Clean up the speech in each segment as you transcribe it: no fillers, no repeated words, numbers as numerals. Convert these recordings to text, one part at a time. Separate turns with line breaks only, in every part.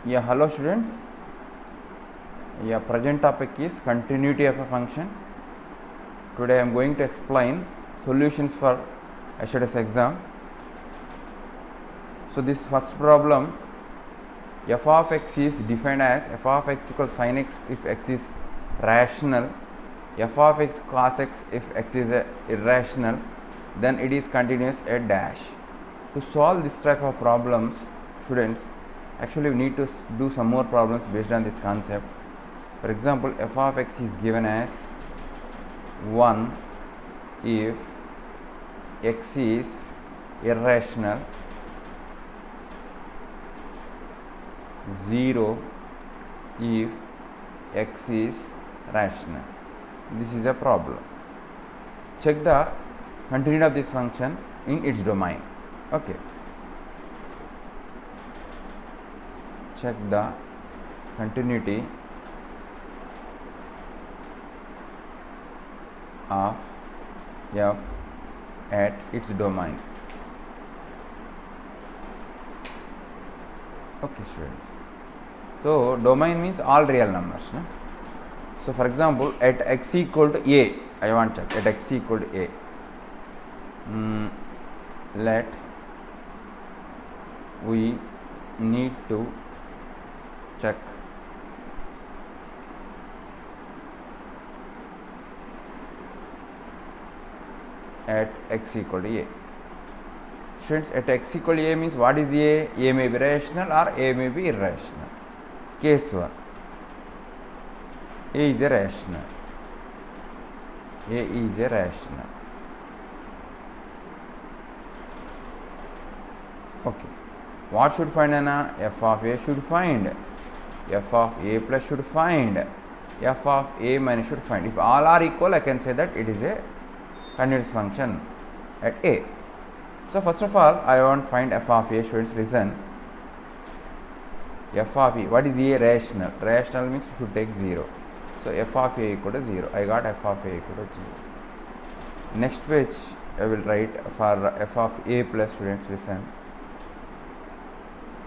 Yeah, hello students. Yeah, present topic is continuity of a function. Today I am going to explain solutions for yesterday's exam. So this first problem, f of x is defined as f of x equals sin x if x is rational, f of x cos x if x is irrational, then it is continuous at dash. To solve this type of problems, students, actually we need to do some more problems based on this concept. For example, f of x is given as 1 if x is irrational, 0 if x is rational. This is a problem. Check the continuity of this function in its domain. Okay. Check the continuity of f at its domain. Okay, students. So domain means all real numbers. No? So for example, at x equal to a, I want to check at x equal to a. Let we need to check at x equal to a. Students, at x equal to a means what is a? A may be rational or a may be irrational. Case 1, a is a rational. A is a rational. Okay. What should find Anna? F of a should find. F of a plus should find. F of a minus should find. If all are equal, I can say that it is a continuous function at a. So first of all, I want to find f of a. Students, listen. F of a. What is a? Rational. Rational means you should take 0. So f of a equal to 0. I got f of a equal to 0. Next page, I will write for f of a plus. Students, listen.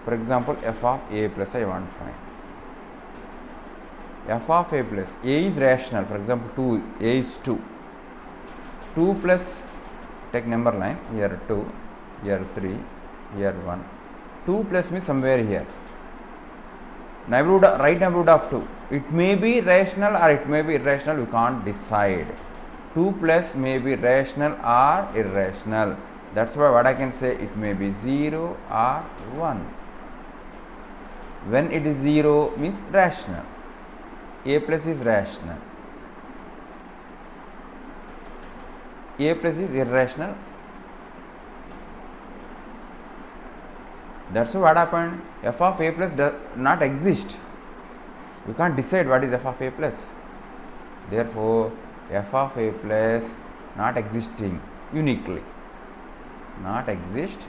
For example, f of a plus I want to find. F of a plus, a is rational. For example, 2, a is 2. 2 plus, take number line, here 2, here 3, here 1. 2 plus means somewhere here. Neighborhood, right neighborhood of 2. It may be rational or it may be irrational, we can't decide. 2 plus may be rational or irrational. That's why what I can say, it may be 0 or 1. When it is 0 means rational. A plus is rational. A plus is irrational. That's what happened. F of a plus does not exist. We can't decide what is f of a plus. Therefore, f of a plus not existing uniquely. Not exist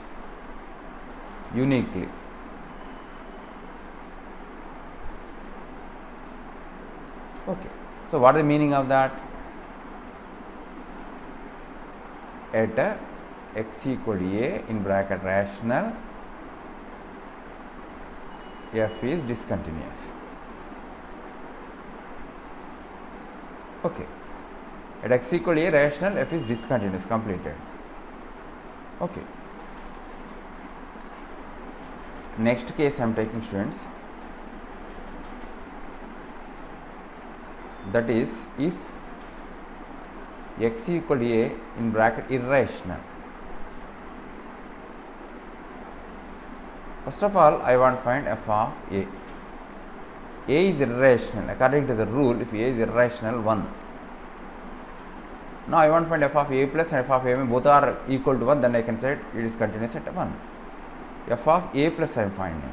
uniquely. Okay. So what is the meaning of that? At x equal to a in bracket rational, f is discontinuous. Okay. At x equal to a rational, f is discontinuous. Completed. Okay. Next case I am taking, students. That is, if x equal to a in bracket irrational. First of all, I want to find f of a. A is irrational. According to the rule, if a is irrational, 1. Now I want to find f of a plus and f of a both are equal to 1, then I can say it is continuous at 1. F of a plus I am finding.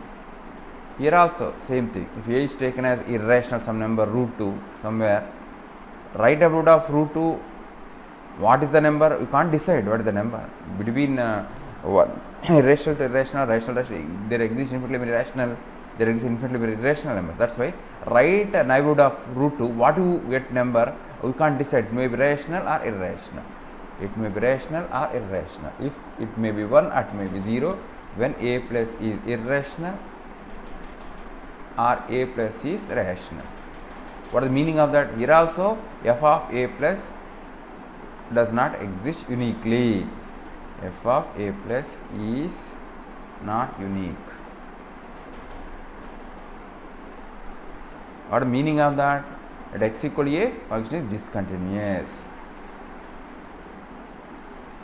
Here also same thing. If a is taken as irrational, some number root 2 somewhere, right neighborhood of root 2, what is the number? You can't decide what is the number. Between irrational to irrational, rational, there exists infinitely many rational, there exists infinitely many irrational numbers. That's why right neighborhood of root 2, what you get number, we can't decide. It may be rational or irrational. It may be rational or irrational. If it may be 1 or it may be 0, when a plus is irrational, or a plus is rational. What is the meaning of that? Here also f of a plus does not exist uniquely. F of a plus is not unique. What is the meaning of that? At x equal to a, function is discontinuous.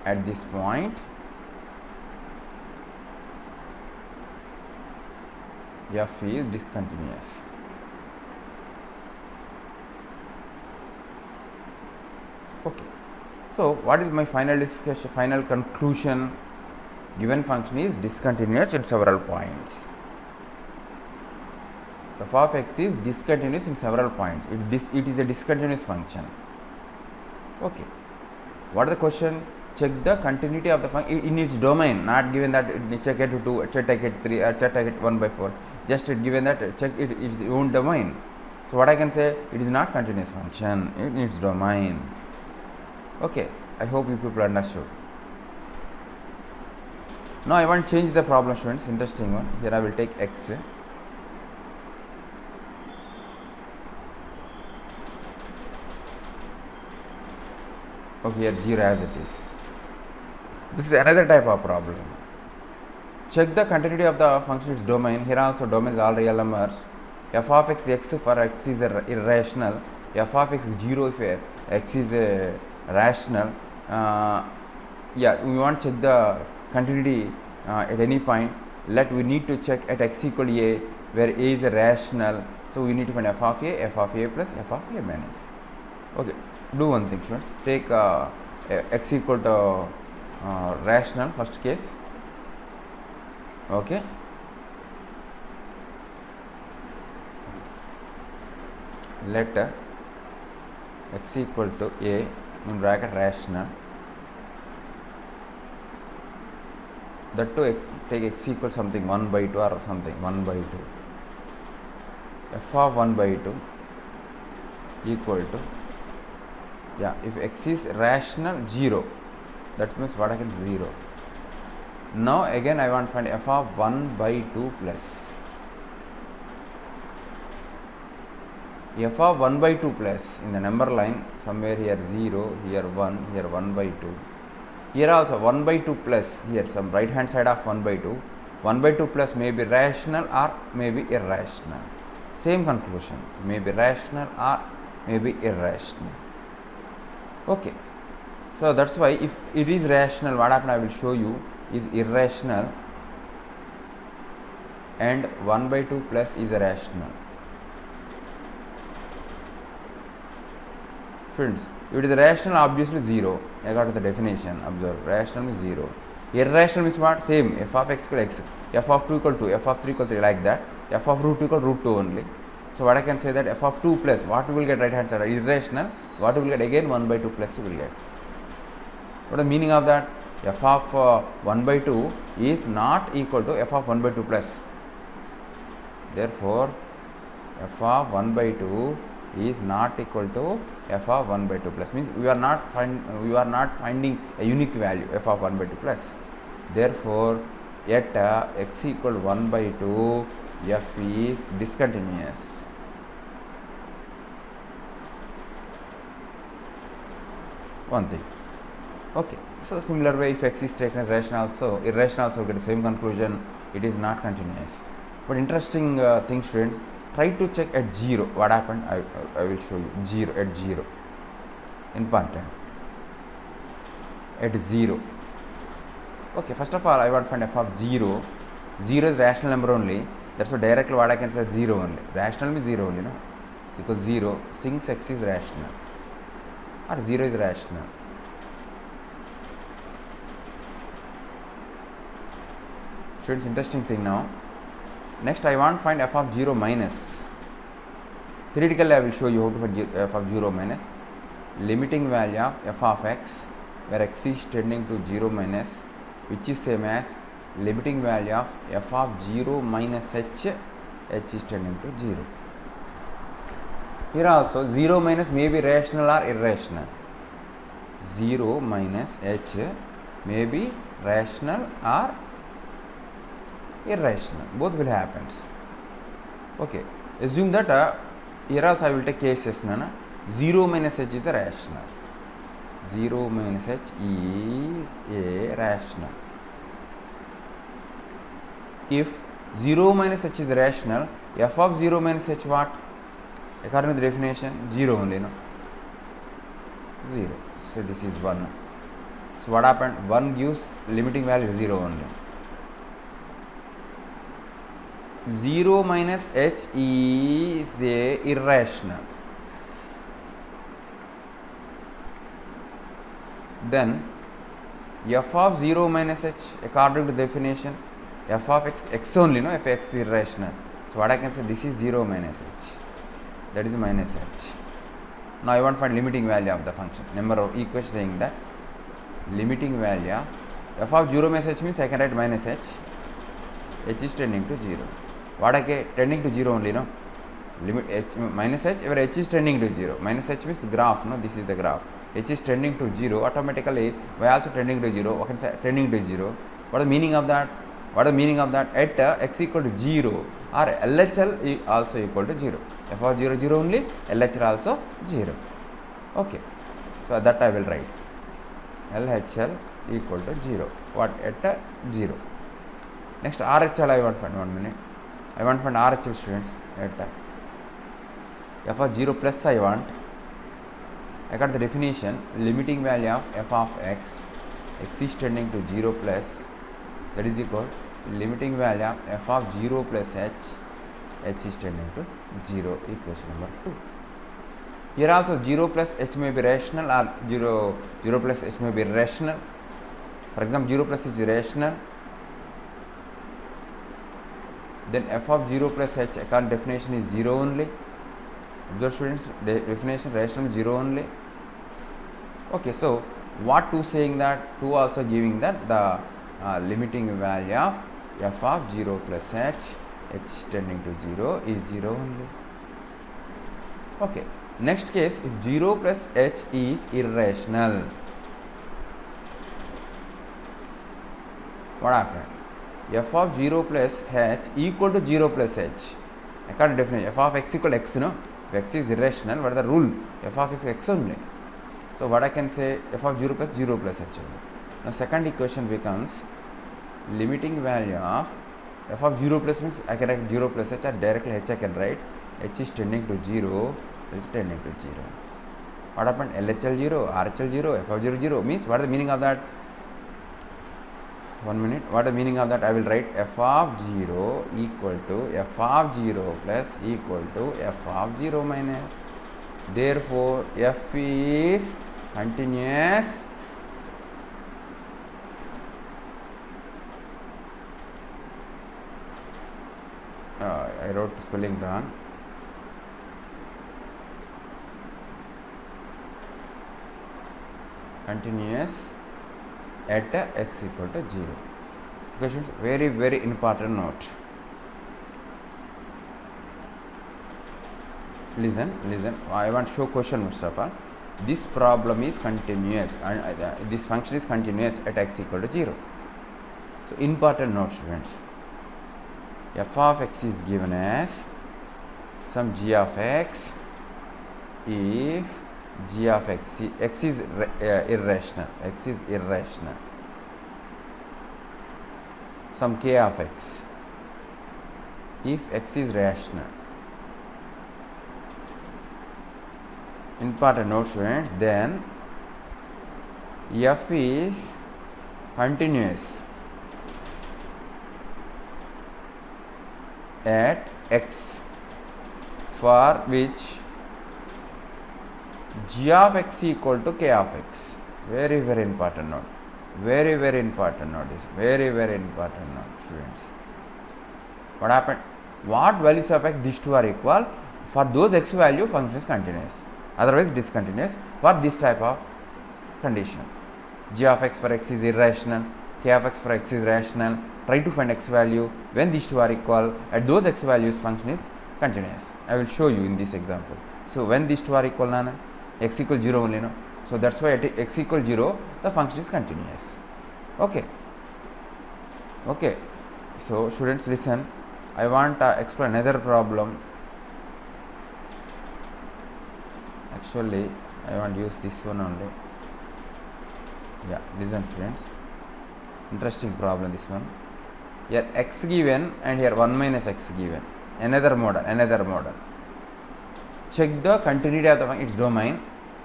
At this point, f is discontinuous. Okay. So, what is my final discussion, final conclusion? Given function is discontinuous at several points. F of x is discontinuous in several points. It is a discontinuous function. Okay. What is the question? Check the continuity of the function in its domain, not given that check it 2, check it 3, or check it 1 by 4. Just given that check its own domain. So what I can say, it is not continuous function in its domain. Okay, I hope you people understood. Now I want to change the problem, students. Interesting one. Here I will take x. Okay, here 0 as it is. This is another type of problem. Check the continuity of the function its domain. Here also domain is all real numbers. F of x for x is irrational. F of x 0 if x is rational. Yeah, we want to check the continuity at any point. We need to check at x equal to a, where a is a rational. So we need to find f of a plus f of a minus. Okay, do one thing, students. Take x equal to rational first case. Okay. Let x equal to a in bracket rational. That too, take x equal something 1 by 2 or something 1 by 2. F of 1 by 2 equal to, yeah, if x is rational 0, that means what I can 0. Now again I want to find f of 1 by 2 plus f of 1 by 2 plus in the number line somewhere here 0, here 1, here 1 by 2. Here also 1 by 2 plus, here some right hand side of 1 by 2. 1 by 2 plus may be rational or may be irrational. Same conclusion, may be rational or may be irrational. Okay. So that's why if it is rational, what happened I will show you is irrational and 1 by 2 plus is rational. Friends, if it is rational, obviously 0. I got the definition. Observe, rational means 0. Irrational means what? Same. F of x equal x, f of 2 equal 2, f of 3 equal 3, like that. F of root 2 equal root 2 only. So what I can say that f of 2 plus, what we will get right hand side? Irrational. What we will get again? 1 by 2 plus we will get. What is the meaning of that? F of 1 by 2 is not equal to f of 1 by 2 plus. Therefore, f of 1 by 2 is not equal to f of 1 by 2 plus, means we are not finding a unique value f of 1 by 2 plus. Therefore, at x equal 1 by 2, f is discontinuous. One thing. Okay. So similar way, if x is taken as rational also, irrational also get the same conclusion. It is not continuous. But interesting thing, students. Try to check at 0 what happened. I will show you 0 at 0. Important. At 0. Okay, first of all I want to find f of 0. 0 is rational number only. That's why directly what I can say 0 only. Rational means 0 only, no? So equals 0 since x is rational or 0 is rational. Students, interesting thing now. Next I want to find f of 0 minus. Theoretically I will show you how to find f of 0 minus. Limiting value of f of x where x is tending to 0 minus, which is same as limiting value of f of 0 minus h is tending to 0. Here also 0 minus may be rational or irrational. 0 minus h may be rational or irrational, both will happen. Okay, assume that here also I will take cases. 0 minus h is a rational. 0 minus h is a rational. If 0 minus h is rational, f of 0 minus h what? According to the definition, 0 only, no? 0. So this is 1. So what happened? 1 gives limiting value 0 only. 0 minus h is a irrational. Then f of 0 minus h, according to the definition, f of x only, no? If x is irrational. So what I can say, this is 0 minus h. That is minus h. Now I want to find limiting value of the function. Number of equation saying that limiting value of f of 0 minus h means I can write minus h. H is tending to 0. What I can tending to 0 only, no? Limit h minus h, where h is tending to 0. Minus h means the graph, no? This is the graph. H is tending to 0. Automatically, y also tending to 0. What can say tending to 0? What is the meaning of that? What is the meaning of that? At x equal to 0 or LHL is also equal to 0. F of 0 0 only, LHL also 0. Okay. So that I will write. LHL equal to 0. What? At 0. Next RHL I want to find. 1 minute. I want to find RHL, students. At f of 0 plus I want. I got the definition. Limiting value of f of x is tending to 0 plus, that is equal limiting value of f of 0 plus h is tending to 0. Equation number 2. Here also 0 plus h may be rational or 0 plus h may be irrational. For example, 0 plus h is rational. Then f of 0 plus h, according to definition, is 0 only. Observe, students, the definition rational 0 only. Okay, so what 2 saying that? 2 also giving that the limiting value of f of 0 plus h tending to 0 is 0 only. Okay, next case, if 0 plus h is irrational, what happened? F of 0 plus h equal to 0 plus h. According to definition, f of x equal to x, no? If x is irrational, what is the rule? F of x only. So what I can say, f of 0 plus h only. Now second equation becomes limiting value of f of 0 plus means I can write 0 plus h, or directly h I can write. H is tending to 0, it is tending to 0. What happened? LHL 0, RHL 0, f of 0 0 means what is the meaning of that? 1 minute. What is the meaning of that? I will write f of 0 equal to f of 0 plus equal to f of 0 minus. Therefore, f is continuous I wrote spelling wrong. Continuous at x equal to 0. Okay, students, very very important note. Listen. I want to show question first of all. This problem is continuous and this function is continuous at x equal to 0. So important note, students. F of x is given as some g of x if g of x is irrational. X is irrational. Some k of x if x is rational. Important note, students. Then f is continuous at x for which g of x equal to k of x. Very very important note. Very very important note. Is very very important note, students. What happened? What values of x these two are equal? For those x value, function is continuous. Otherwise discontinuous. For this type of condition, g of x for x is irrational, k of x for x is rational. Try to find x value when these two are equal. At those x values, function is continuous. I will show you in this example. So when these two are equal, x equal 0 only, no? So that's why at x equal 0, the function is continuous. Okay. So students, listen. I want to explain another problem. Actually, I want to use this one only. Yeah, this one, students. Interesting problem, this one. Here x given and here 1 minus x given. Another model. Check the continuity of its domain.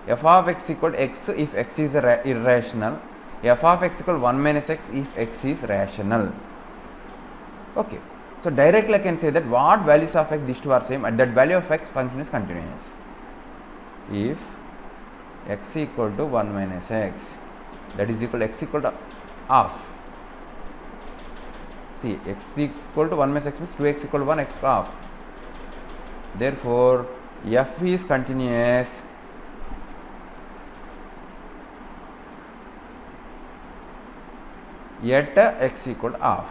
F of x equal to x if x is irrational. F of x equal to 1 minus x if x is rational. Okay. So directly I can say that what values of x these two are same, at that value of x function is continuous. If x equal to 1 minus x, that is equal to x equal to half. See, x equal to 1 minus x means 2x equal to 1, x half. Therefore, f is continuous yet x equal to half.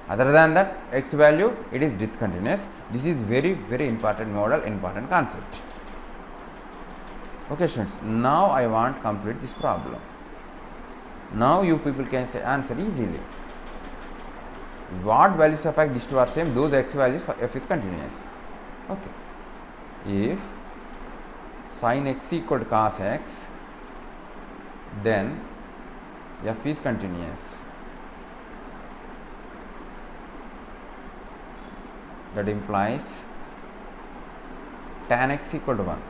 Other than that, x value, it is discontinuous. This is very important model, important concept. Okay, students, now I want to complete this problem. Now you people can say answer easily. What values of x these two are same, those x values for f is continuous. Okay. If sin x equal to cos x, then f is continuous. That implies tan x equal to 1.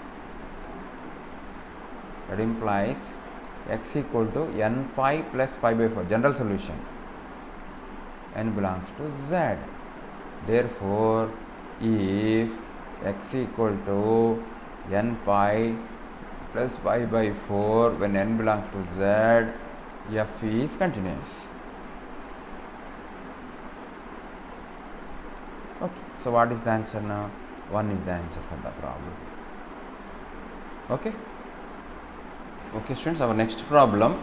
That implies x equal to n pi plus pi by 4, general solution. N belongs to z. Therefore, if x equal to n pi plus pi by 4 when n belongs to z, f is continuous. Okay, so what is the answer now? 1 is the answer for the problem. Okay. Okay, students, our next problem,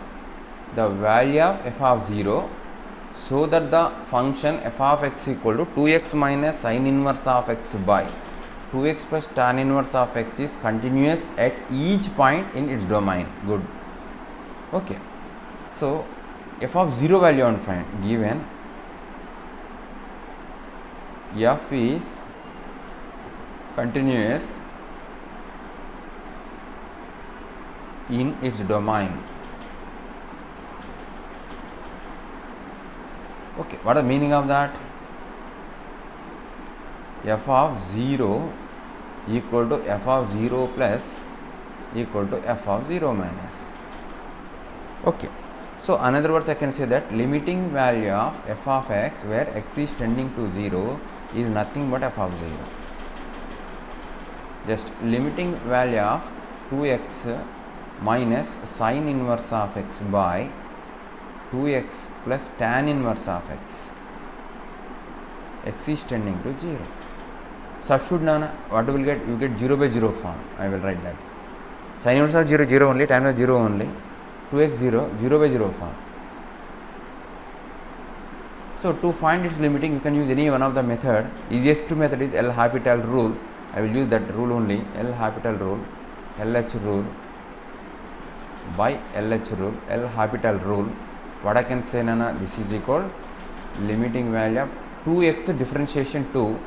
the value of f of 0, so that the function f of x equal to 2x minus sin inverse of x by 2x plus tan inverse of x is continuous at each point in its domain. Good. Okay. So, f of 0 value I want to find. Given f is continuous in its domain. Okay, what is the meaning of that? F of 0 equal to f of 0 plus equal to f of 0 minus. Okay, so another words I can say that limiting value of f of x where x is tending to 0 is nothing but f of 0. Just limiting value of 2x minus sin inverse of x by 2x plus tan inverse of x. X is tending to 0. Substitute now, what you will get? You get 0 by 0 form. I will write that. Sin inverse of 0, 0 only, tan inverse 0 only. 2x 0, 0 by 0 form. So to find its limiting, you can use any one of the method. Easiest method is L'Hopital rule. I will use that rule only. L'Hopital rule, LH rule by LH rule, L'Hopital rule. What I can say, Nana, this is equal limiting value of 2x differentiation 2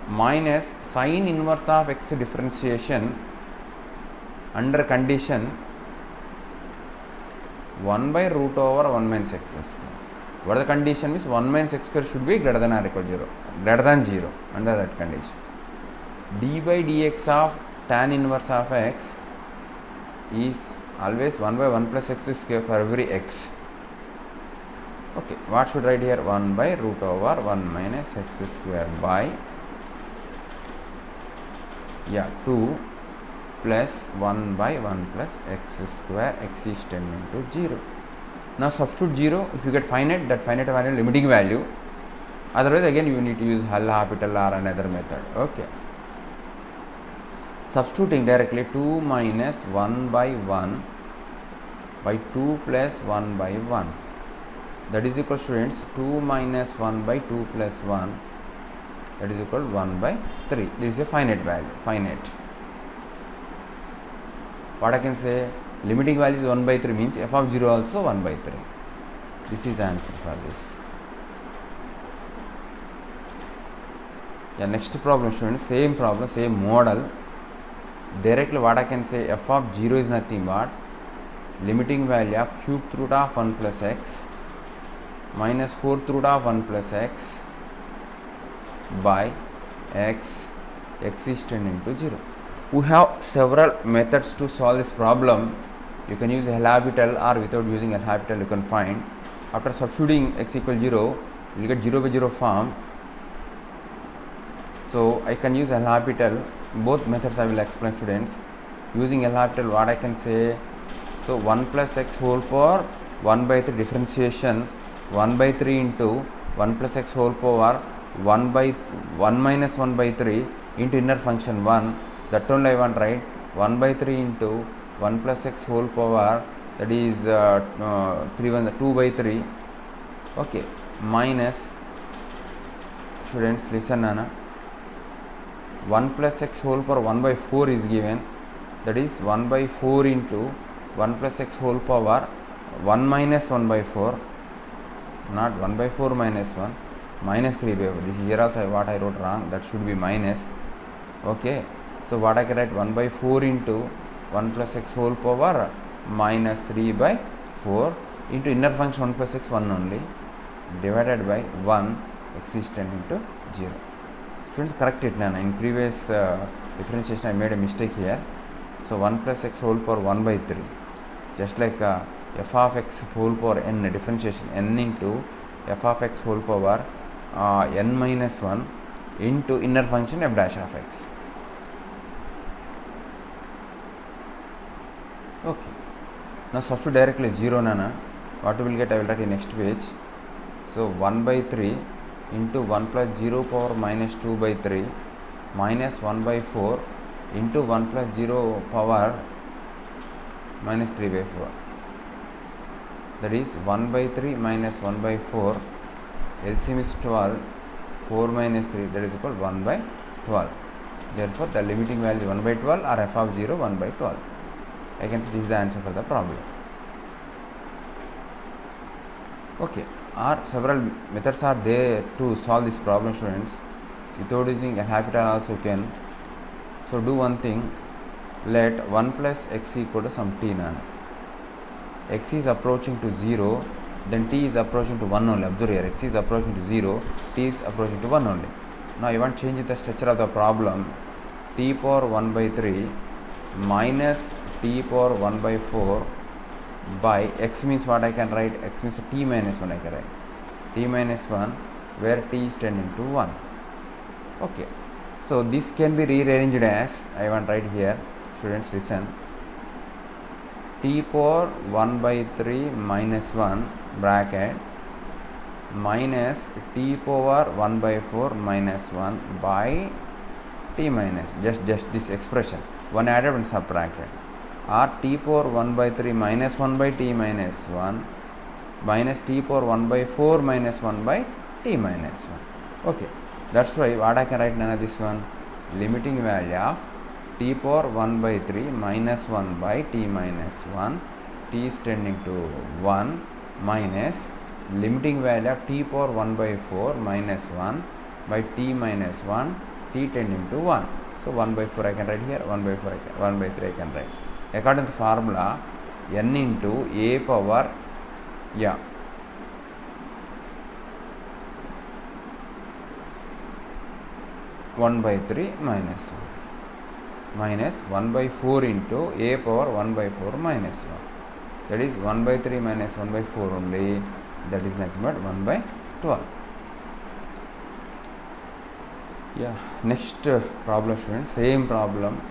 minus sin inverse of x differentiation under condition 1 by root over 1 minus x square. What the condition means? 1 minus x square should be greater than or equal to 0. Greater than 0 under that condition. D by dx of tan inverse of x is always 1 by 1 plus x square for every x. Okay, what should I write here? 1 by root over 1 minus x square by 2 plus 1 by 1 plus x square, x is tending to 0. Now substitute 0, if you get finite, that finite value limiting value. Otherwise again you need to use L'Hopital or another method. Okay. Substituting directly 2 minus 1 by 1 by 2 plus 1 by 1. That is equal, students, 2 minus 1 by 2 plus 1. That is equal to 1 by 3. This is a finite value. Finite. What I can say? Limiting value is 1 by 3 means f of 0 also 1 by 3. This is the answer for this. Yeah, next problem students, same problem, same model. Directly what I can say, f of 0 is nothing but limiting value of cubed root of 1 plus x minus 4th root of 1 plus x by x is tending to 0. We have several methods to solve this problem. You can use L'Hopital, or without using L'Hopital you can find. After substituting x equal 0, you will get 0 by 0 form. So I can use L'Hopital. Both methods I will explain students. Using L'Hopital, what I can say, so 1 plus x whole power 1 by 3 differentiation 1 by 3 into 1 plus x whole power 1 by 1 minus 1 by 3 into inner function 1, that only I want, right? 1 by 3 into 1 plus x whole power, that is 2 by 3, okay, minus, students listen Nana, 1 plus x whole power 1 by 4 is given, that is 1 by 4 into 1 plus x whole power 1 minus 1 by 4, not 1 by 4 minus 1, minus 3 by 4. This here also what I wrote wrong, that should be minus. Okay, so what I can write, 1 by 4 into 1 plus x whole power minus 3 by 4 into inner function 1 plus x 1 only, divided by 1, x is tending to 0. Students, correct it now. In previous differentiation I made a mistake here. So 1 plus x whole power 1 by 3, just like f of x whole power n, differentiation n into f of x whole power n minus 1 into inner function f dash of x. Okay, now substitute directly 0 Nana. What we will get, I will write in next page. So 1 by 3 into 1 plus 0 power minus 2 by 3 minus 1 by 4 into 1 plus 0 power minus 3 by 4, that is 1 by 3 minus 1 by 4, LCM is 12, 4 minus 3, that is equal 1 by 12. Therefore the limiting value 1 by 12 or f of 0 1 by 12. I can say this is the answer for the problem. Okay, several methods are there to solve this problem, students. Without using L'Hopital also can. So do one thing, let 1 plus x equal to some t Nana. X is approaching to 0, then t is approaching to 1 only. Observe here, x is approaching to 0, t is approaching to 1 only. Now you want to change the structure of the problem. T power 1 by 3 minus t power 1 by 4 by x means what I can write, x means t minus 1 I can write, t minus 1 where t is tending to 1. Okay, so this can be rearranged as, I want to write here, students listen, t power 1 by 3 minus 1 bracket minus t power 1 by 4 minus 1 by t minus, just this expression, one added and subtracted, or t power 1 by 3 minus 1 by t minus 1 minus t power 1 by 4 minus 1 by t minus 1. Okay, that's why what I can write now, this one, limiting value of t power 1 by 3 minus 1 by t minus 1, t is tending to 1, minus limiting value of t power 1 by 4 minus 1 by t minus 1, t tending to 1. So 1 by 4 I can write here, 1 by 4 I can, 1 by 3 I can write. According to the formula, n into a power, yeah, one by 3 minus 1 minus 1 by 4 into a power 1 by 4 minus 1, that is 1 by 3 minus 1 by 4 only, that is nothing but 1 by 12. Yeah, next problem, students, same problem.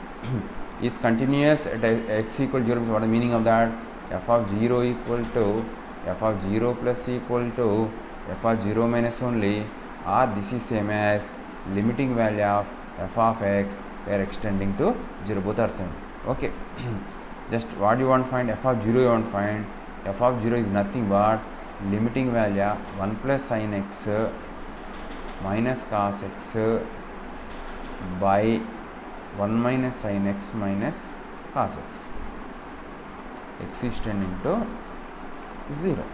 Is continuous at x equal to 0, what is the meaning of that? F of 0 equal to f of 0 plus equal to f of 0 minus only, or this is same as limiting value of f of x where extending to 0, both are same. Okay, just what you want to find, f of 0 you want to find, f of 0 is nothing but limiting value 1 plus sin x minus cos x by 1 minus sin x minus cos x, x is tending to 0.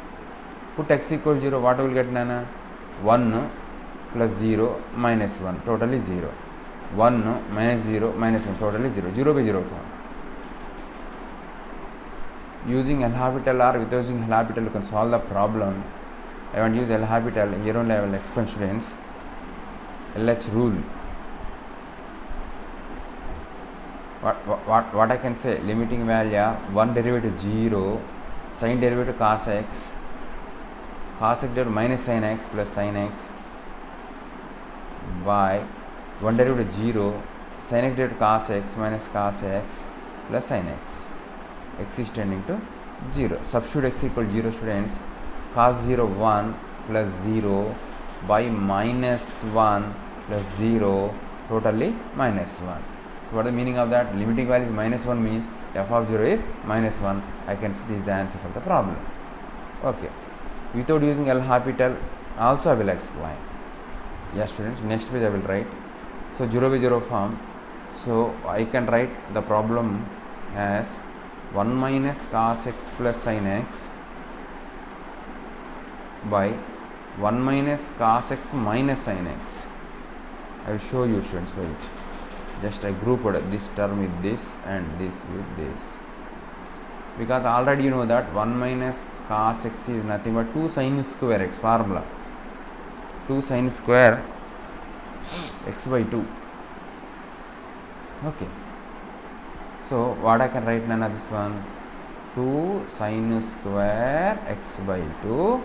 Put x equal 0, what will get Nana? 1 plus 0 minus 1, totally 0. 1 minus 0 minus 1, totally 0. 0 by 0 form. Using L'Hopital or without using L'Hopital, you can solve the problem. I want to use L'Hopital. Here only I will explain, students. LH rule. What I can say? Limiting value 1 derivative 0, sin derivative cos x derivative minus sin x plus sin x by 1 derivative 0, sin x derivative cos x minus cos x plus sin x. X is tending to 0. Substitute x equal 0, students. Cos 0 1 plus 0 by minus 1 plus 0, totally minus 1. What is the meaning of that? Limiting value is minus 1 means f of 0 is minus 1. I can see this is the answer for the problem. Okay. Without using L'Hopital, also I will explain. Yes, students. Next page I will write. So 0 by 0 form. So I can write the problem as 1 minus cos x plus sin x by 1 minus cos x minus sin x. I will show you, students. Wait. Just I grouped this term with this and this with this, because already you know that 1 minus cos x is nothing but 2 sin square x formula, 2 sin square x by 2. Okay, so what I can write now this one, 2 sin square x by 2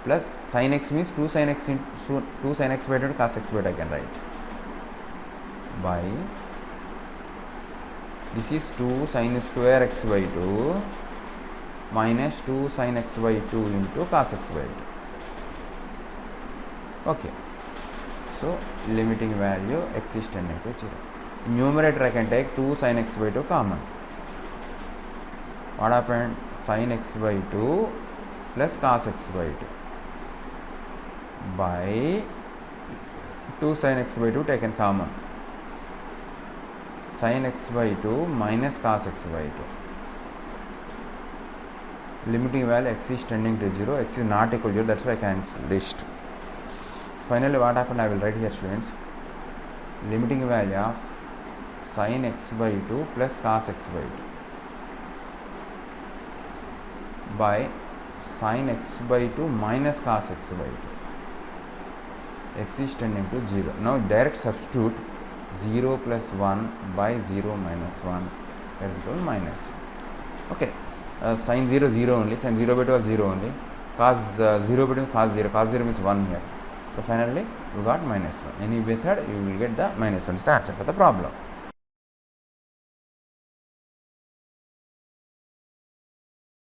plus sin x means 2 sin x into 2 sin x by 2 cos x by 2 I can write by, this is 2 sin square x by 2 minus 2 sin x by 2 into cos x by 2. Okay, so limiting value x is tending to 0. In numerator I can take 2 sin x by 2 common. What happened? Sin x by 2 plus cos x by 2 by 2 sin x by 2 taken common, sin x by 2 minus cos x by 2. Limiting value x is tending to 0, x is not equal to 0, that's why I cancel list. Finally what happened I will write here, students. Limiting value of sin x by 2 plus cos x by 2 by sin x by 2 minus cos x by 2. X is tending to 0. Now direct substitute 0 plus 1 by 0 minus 1, that is equal to minus 1. Okay, sin 0 0 only, sin 0 by 2 0 only, cos 0 by 2 cos 0 means 1 here. So finally we got minus 1. Any method you will get the minus 1 is the answer for the problem.